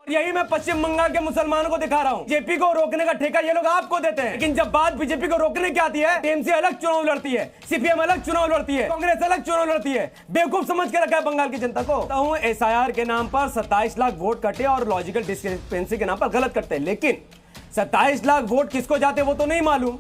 यही मैं पश्चिम बंगाल के मुसलमानों को दिखा रहा हूँ। बीजेपी को रोकने का ठेका ये लोग आपको देते हैं, लेकिन जब बात बीजेपी को रोकने की आती है, टीएमसी अलग चुनाव लड़ती है, सीपीएम अलग चुनाव लड़ती है, कांग्रेस अलग चुनाव लड़ती है। बेवकूफ समझ के रखा है बंगाल की जनता को। एसआईआर के नाम पर 27 लाख वोट कटे और लॉजिकल डिस्क्रिपेंसी के नाम पर गलत करते हैं, लेकिन 27 लाख वोट किसको जाते वो तो नहीं मालूम।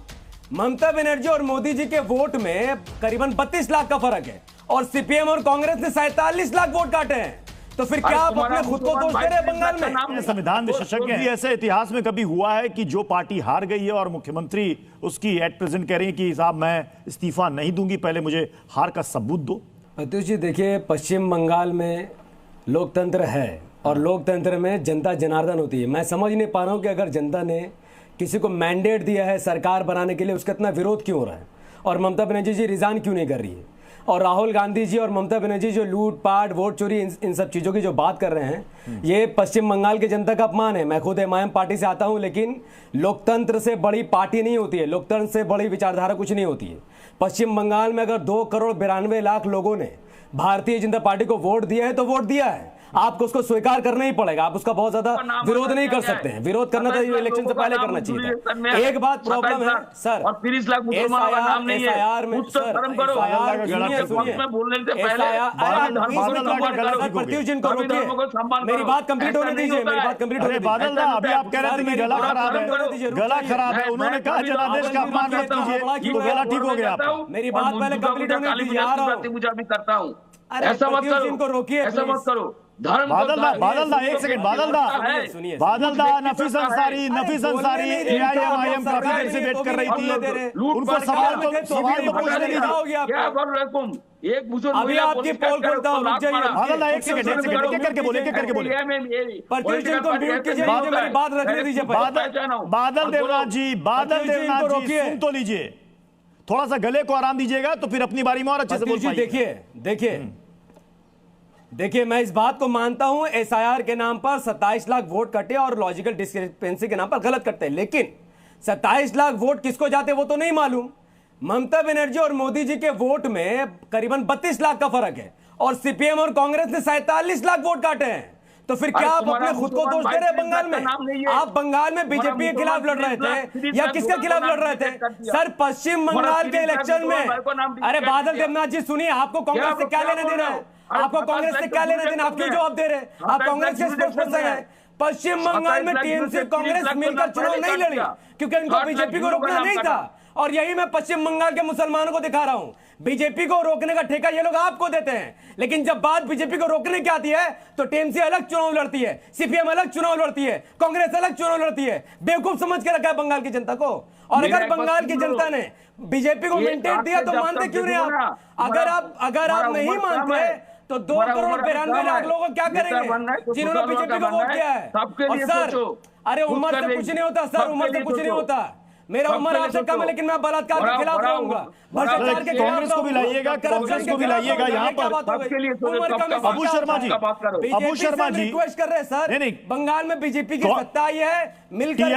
ममता बनर्जी और मोदी जी के वोट में करीबन 32 लाख का फर्क है और सीपीएम और कांग्रेस ने 47 लाख वोट काटे हैं। तो फिर क्या आप अपने खुद को दोष दे रहे हैं बंगाल में? संविधान विशेषज्ञ हैं, ऐसे इतिहास में कभी हुआ है कि जो पार्टी हार गई है और मुख्यमंत्री उसकी एट प्रेजेंट कह रही है कि साहब मैं इस्तीफा नहीं दूंगी, पहले मुझे हार का सबूत दो? अतुष जी देखिए, पश्चिम बंगाल में लोकतंत्र है और लोकतंत्र में जनता जनार्दन होती है। मैं समझ नहीं पा रहा हूं कि अगर जनता ने किसी को मैंडेट दिया है सरकार बनाने के लिए, उसका इतना विरोध क्यों हो रहा है और ममता बनर्जी जी रिजाइन क्यों नहीं कर रही है। और राहुल गांधी जी और ममता बनर्जी जो लूटपाट, वोट चोरी, इन सब चीज़ों की जो बात कर रहे हैं, ये पश्चिम बंगाल की जनता का अपमान है। मैं खुद एमआईएम पार्टी से आता हूं, लेकिन लोकतंत्र से बड़ी पार्टी नहीं होती है, लोकतंत्र से बड़ी विचारधारा कुछ नहीं होती है। पश्चिम बंगाल में अगर 2,92,00,000 लोगों ने भारतीय जनता पार्टी को वोट दिया है तो वोट दिया है, आपको उसको स्वीकार करना ही पड़ेगा। आप उसका बहुत ज्यादा विरोध नहीं कर सकते हैं। विरोध करना तो इलेक्शन से पहले करना चाहिए। एक बात प्रॉब्लम है सर, और 30 लाख मुसलमानों का नाम नहीं है। एसआईआर में प्रत्युष जिनको रोकिए, मेरी बात कंप्लीट होने दीजिए, मेरी बात कंप्लीट होने दीजिए। बादल दा, अभी आप कह रहे थे कि गला खराब है, गला खराब है, उन्होंने कहा जनादेश का अपमान मत कीजिए, तो गला ठीक हो गया। मेरी बात पहले कंप्लीट होने दीजिए। आ रहा हूं, मुझे अभी करता हूं। ऐसा मत करो, इनको रोकिए, ऐसा मत करो। बादल दा एक सेकंड, बादल दा नफीस अंसारी एआईएम काफी देर से वेट कर रही थी, उनको सवाल तो पूछने दीजिए। एक मुसलमान अभी आपकी पोल करता हूं, रुक जाइए। बादल दा एक सेकंड एक करके बोले प्रत्युष जी को म्यूट कीजिए, मुझे मेरी बात रखने दीजिए। बादल देवनाथ जी सुन तो लीजिए, थोड़ा सा गले को आराम दीजिएगा तो फिर अपनी बारी में और अच्छे से बोल पाएंगे। देखिए मैं इस बात को मानता हूं, एसआईआर के नाम पर 27 लाख वोट कटे और लॉजिकल डिस्क्रिपेंसी के नाम पर गलत करते हैं, लेकिन 27 लाख वोट किसको जाते वो तो नहीं मालूम। ममता बनर्जी और मोदी जी के वोट में करीबन 32 लाख का फर्क है और सीपीएम और कांग्रेस ने 47 लाख वोट काटे हैं। तो फिर क्या आप अपने खुद को दोष दे रहे हैं बंगाल में? आप बंगाल में बीजेपी के खिलाफ लड़ रहे थे या किसके खिलाफ लड़ रहे थे? सर पश्चिम बंगाल के इलेक्शन में, अरे बादल देवनाथ जी सुनिए, आपको कांग्रेस से क्या लेना देना है? आपको कांग्रेस से क्या लेना देना? आप क्यों जवाब दे रहे हैं? आप कांग्रेस के स्पोक्स पर्सन हैं। पश्चिम बंगाल में टीएमसी कांग्रेस मिलकर चुनाव नहीं लड़ी क्योंकि इनको बीजेपी को रोकना नहीं था। और यही मैं पश्चिम बंगाल के मुसलमानों को दिखा रहा हूं। बीजेपी को रोकने का ठेका ये लोग आपको देते हैं, लेकिन जब बात बीजेपी को रोकने की आती है तो टीएमसी अलग चुनाव लड़ती है, सीपीएम अलग चुनाव लड़ती है, कांग्रेस अलग चुनाव लड़ती है। बेवकूफ समझ के रखा है बंगाल की जनता को। और अगर बंगाल की जनता ने बीजेपी को मेंटेन दिया तो मानते क्यों नहीं आप? अगर आप नहीं मानते तो 2,92,00,000 लोग क्या करेंगे जिन्होंने बीजेपी को वोट किया है? और सर, अरे उम्र से कुछ नहीं होता सर, उम्र से कुछ नहीं होता। मेरा उम्र आपसे कम है, लेकिन मैं बलात्कार के खिलाफ रहूंगा, भ्रष्टाचार के खिलाफ कांग्रेस को भी लाइएगा, कांग्रेस को भी लाइएगा यहाँ पर। अबू शर्मा जी रिक्वेस्ट कर रहे हैं सर, बंगाल में बीजेपी की सत्ता आई है, मिलकर